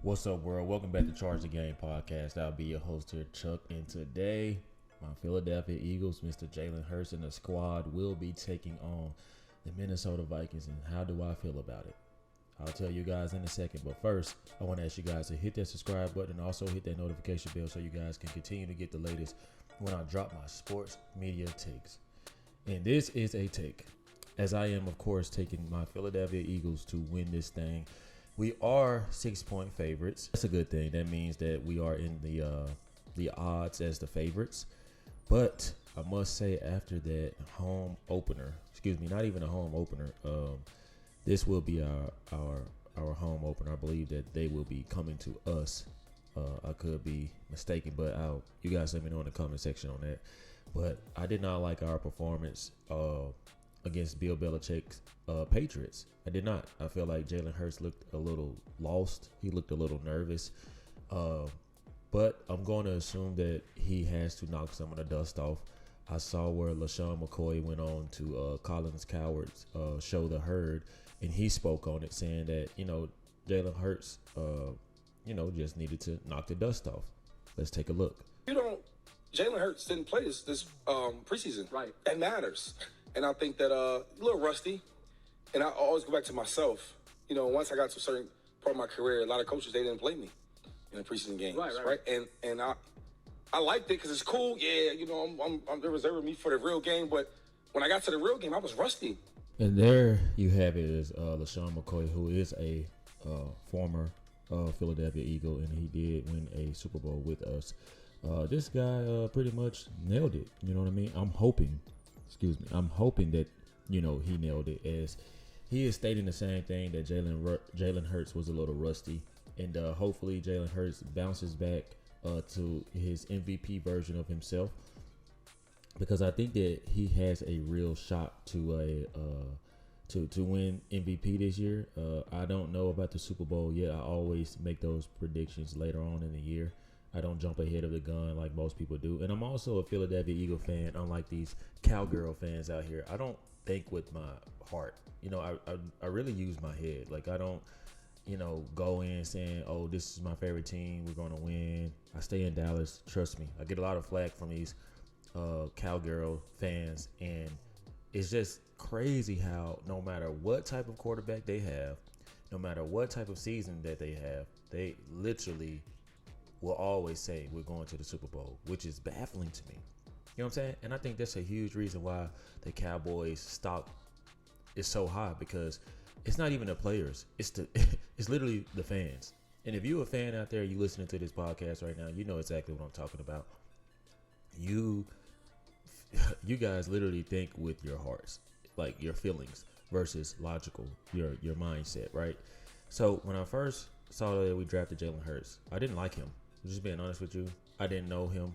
What's up, world? Welcome back to Charge the Game podcast. I'll be your host here, Chuck, and today my Philadelphia Eagles, Mr. Jalen Hurts, and the squad will be taking on the Minnesota Vikings. And how do I feel about it? I'll tell you guys in a second. But first, I want to ask you guys to hit that subscribe button and also hit that notification bell so you guys can continue to get the latest when I drop my sports media takes. And this is a take, as I am, of course, taking my Philadelphia Eagles to win this thing. We are 6-point favorites. That's a good thing. That means that we are in the odds as the favorites. But I must say, after that home opener, not even a home opener, this will be our home opener. I believe that they will be coming to us. I could be mistaken, but you guys let me know in the comment section on that. But I did not like our performance against Bill Belichick's Patriots. I did not. I feel like Jalen Hurts looked a little lost. He looked a little nervous. But I'm going to assume that he has to knock some of the dust off. I saw where LaShawn McCoy went on to Collins Coward's show The Herd, and he spoke on it saying that, Jalen Hurts, just needed to knock the dust off. Let's take a look. Jalen Hurts didn't play this preseason. Right. That matters. And I think that a little rusty. And I always go back to myself. Once I got to a certain part of my career, a lot of coaches, they didn't play me in the preseason games. Right. And I liked it because it's cool. Yeah, they're reserving me for the real game. But when I got to the real game, I was rusty. And there you have it, is LaShawn McCoy, who is a former Philadelphia Eagle, and he did win a Super Bowl with us. This guy pretty much nailed it. You know what I mean? I'm hoping that, he nailed it, as he is stating the same thing, that Jalen Hurts was a little rusty. And hopefully Jalen Hurts bounces back to his MVP version of himself, because I think that he has a real shot to win MVP this year. I don't know about the Super Bowl yet. I always make those predictions later on in the year. I don't jump ahead of the gun like most people do. And I'm also a Philadelphia Eagle fan, unlike these cowgirl fans out here. I don't think with my heart. I really use my head. Like, I don't, go in saying, oh, this is my favorite team, we're going to win. I stay in Dallas. Trust me. I get a lot of flack from these cowgirl fans. And it's just crazy how no matter what type of quarterback they have, no matter what type of season that they have, they literally will always say we're going to the Super Bowl, which is baffling to me. You know what I'm saying? And I think that's a huge reason why the Cowboys stock is so high, because it's not even the players. It's literally the fans. And if you're a fan out there, you listening to this podcast right now, you know exactly what I'm talking about. You guys literally think with your hearts, like your feelings versus logical, your mindset, right? So when I first saw that we drafted Jalen Hurts, I didn't like him. Just being honest with you, I didn't know him.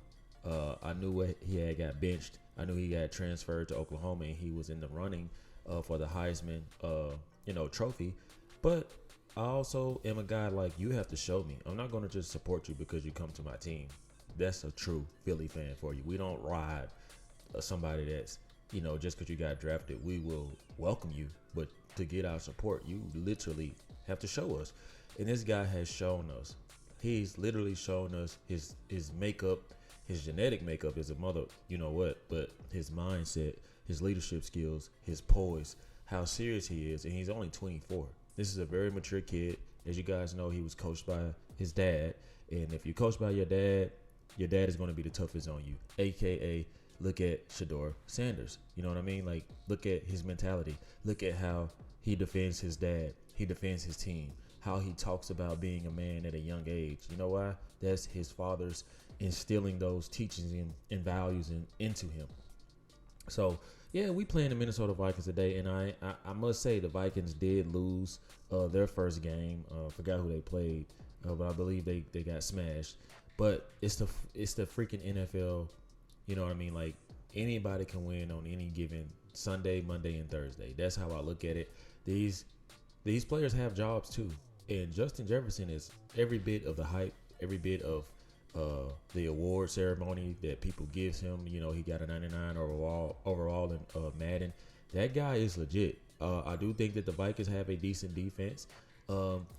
I knew he had got benched. I knew he got transferred to Oklahoma, and he was in the running for the Heisman, trophy. But I also am a guy like, you have to show me. I'm not going to just support you because you come to my team. That's a true Philly fan for you. We don't ride somebody that's, just because you got drafted, we will welcome you. But to get our support, you literally have to show us. And this guy has shown us. He's literally shown us his makeup, his genetic makeup is a mother, but his mindset, his leadership skills, his poise, how serious he is. And he's only 24. This is a very mature kid. As you guys know, he was coached by his dad. And if you're coached by your dad is going to be the toughest on you, AKA look at Shedeur Sanders. You know what I mean? Like, look at his mentality. Look at how he defends his dad. He defends his team. How he talks about being a man at a young age. You know why? That's his father's instilling those teachings and values into him. So, yeah, we playing the Minnesota Vikings today, and I must say the Vikings did lose their first game. Forgot who they played, but I believe they got smashed. But it's the freaking NFL. You know what I mean? Like, anybody can win on any given Sunday, Monday, and Thursday. That's how I look at it. These players have jobs too. And Justin Jefferson is every bit of the hype, every bit of the award ceremony that people gives him. He got a 99 overall in Madden. That guy is legit. I do think that the Vikings have a decent defense.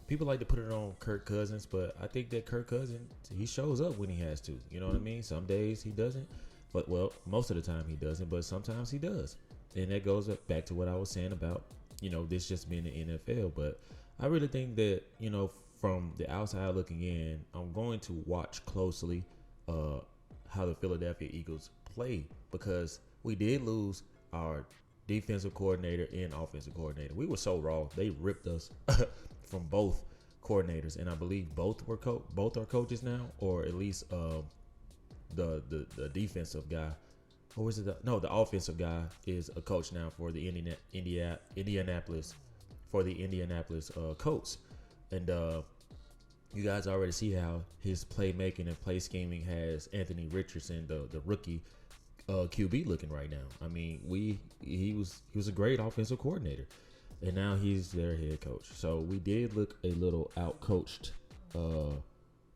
People like to put it on Kirk Cousins, but I think that Kirk Cousins, he shows up when he has to. You know what I mean? Some days he doesn't, but most of the time he doesn't, but sometimes he does. And that goes back to what I was saying about, this just being the NFL. But I really think that, from the outside looking in, I'm going to watch closely how the Philadelphia Eagles play, because we did lose our defensive coordinator and offensive coordinator. We were so raw. They ripped us from both coordinators, and I believe both are coaches now, or at least the defensive guy. Or is it the offensive guy is a coach now for the Indianapolis Colts. And you guys already see how his playmaking and play scheming has Anthony Richardson, the rookie QB, looking right now. I mean, he was a great offensive coordinator, and now he's their head coach. So we did look a little outcoached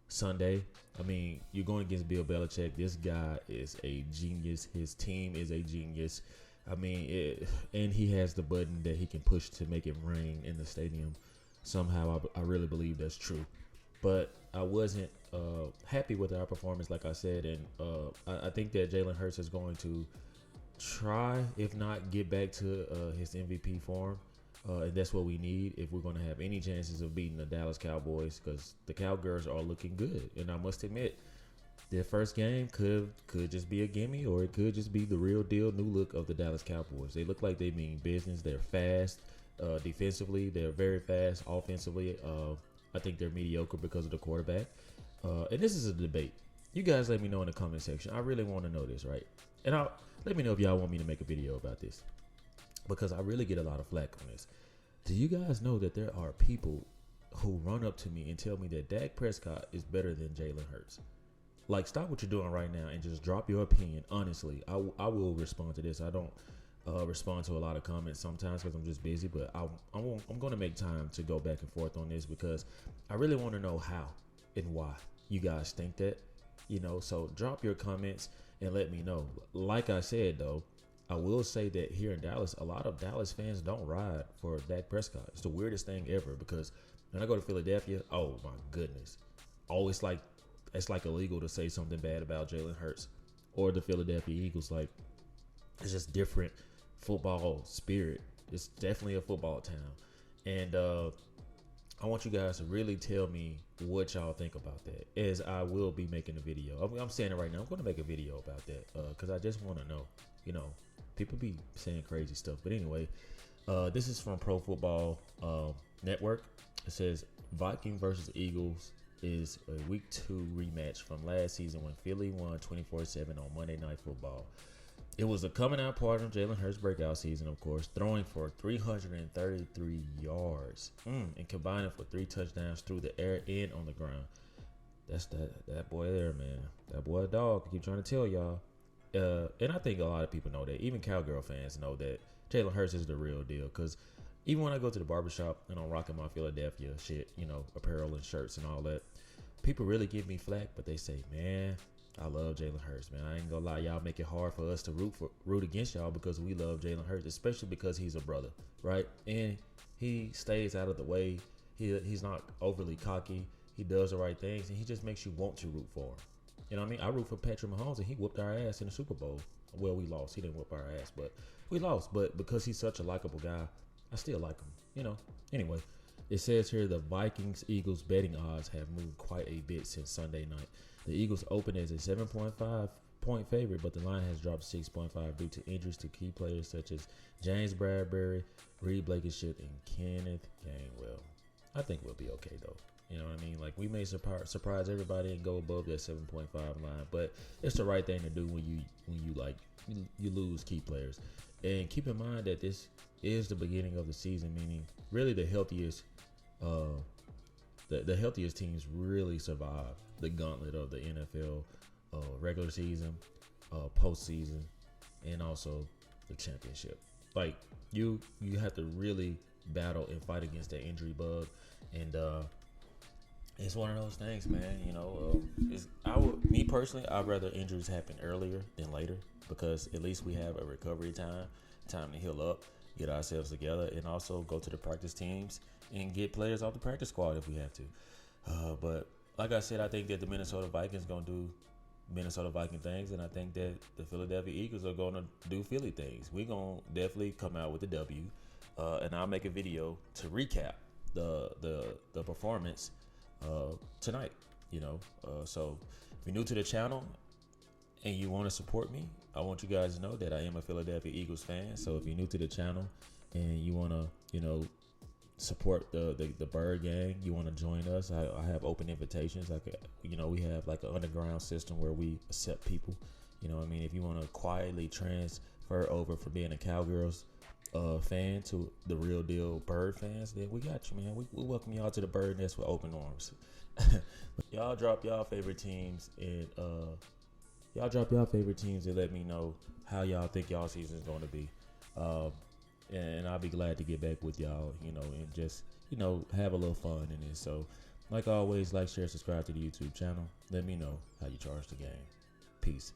Sunday. I mean, you're going against Bill Belichick. This guy is a genius. His team is a genius. I mean, and he has the button that he can push to make it rain in the stadium. Somehow, I really believe that's true. But I wasn't happy with our performance, like I said, and I think that Jalen Hurts is going to try, if not get back to his MVP form. And that's what we need if we're going to have any chances of beating the Dallas Cowboys, because the Cowgirls are looking good. And I must admit, their first game could just be a gimme, or it could just be the real deal new look of the Dallas Cowboys. They look like they mean business. They're fast defensively. They're very fast offensively. I think they're mediocre because of the quarterback. And this is a debate. You guys let me know in the comment section. I really want to know this, right? And let me know if y'all want me to make a video about this, because I really get a lot of flack on this. Do you guys know that there are people who run up to me and tell me that Dak Prescott is better than Jalen Hurts? Like, stop what you're doing right now and just drop your opinion. Honestly, I will respond to this. I don't respond to a lot of comments sometimes because I'm just busy, but I'm going to make time to go back and forth on this, because I really want to know how and why you guys think that, so drop your comments and let me know. Like I said, though, I will say that here in Dallas, a lot of Dallas fans don't ride for Dak Prescott. It's the weirdest thing ever, because when I go to Philadelphia, oh my goodness. Oh, it's like illegal to say something bad about Jalen Hurts or the Philadelphia Eagles. Like, it's just different football spirit. It's definitely a football town. And I want you guys to really tell me what y'all think about that, as I will be making a video. I'm saying it right now. I'm going to make a video about that because I just want to know, people be saying crazy stuff. But anyway, this is from Pro Football Network. It says Viking versus Eagles is a Week 2 rematch from last season when Philly won 24-7 on Monday Night Football. It was a coming out party of Jalen Hurts' breakout season, of course, throwing for 333 yards and combining for 3 touchdowns through the air and on the ground. That's that boy there, man. That boy a dog. I keep trying to tell y'all. And I think a lot of people know that. Even Cowgirl fans know that Jalen Hurts is the real deal. Because even when I go to the barbershop and I'm rocking my Philadelphia shit, apparel and shirts and all that, people really give me flack, but they say, man, I love Jalen Hurts, man. I ain't gonna lie, y'all make it hard for us to root against y'all because we love Jalen Hurts, especially because he's a brother, right? And he stays out of the way. He's not overly cocky. He does the right things, and he just makes you want to root for him. You know what I mean? I root for Patrick Mahomes, and he whooped our ass in the Super Bowl. Well, we lost. He didn't whoop our ass, but we lost. But because he's such a likable guy, I still like him. Anyway, it says here the Vikings-Eagles betting odds have moved quite a bit since Sunday night. The Eagles opened as a 7.5 point favorite, but the line has dropped 6.5 due to injuries to key players such as James Bradbury, Reed Blankenship, and Kenneth Gainwell. I think we'll be okay, though. You know what I mean? Like, we may surprise everybody and go above that 7.5 line, but it's the right thing to do when you lose key players. And keep in mind that this is the beginning of the season, meaning really the healthiest teams really survive the gauntlet of the NFL regular season, postseason, and also the championship. Like, you have to really battle and fight against that injury bug, and it's one of those things, man. Me personally, I'd rather injuries happen earlier than later, because at least we have a recovery time to heal up. get ourselves together, and also go to the practice teams and get players off the practice squad if we have to. But like I said, I think that the Minnesota Vikings going to do Minnesota Viking things, and I think that the Philadelphia Eagles are going to do Philly things. We're going to definitely come out with a W, and I'll make a video to recap the performance tonight. So if you're new to the channel and you want to support me, I want you guys to know that I am a Philadelphia Eagles fan. So if you're new to the channel and you want to, support the Bird Gang, you want to join us, I have open invitations. We have like an underground system where we accept people. If you want to quietly transfer over from being a Cowgirls fan to the real deal Bird fans, then we got you, man. We welcome y'all to the Bird Nest with open arms. Y'all drop y'all favorite teams and let me know how y'all think y'all season is going to be. And I'll be glad to get back with y'all, and just, have a little fun in this. So, like always, like, share, subscribe to the YouTube channel. Let me know how you charge the game. Peace.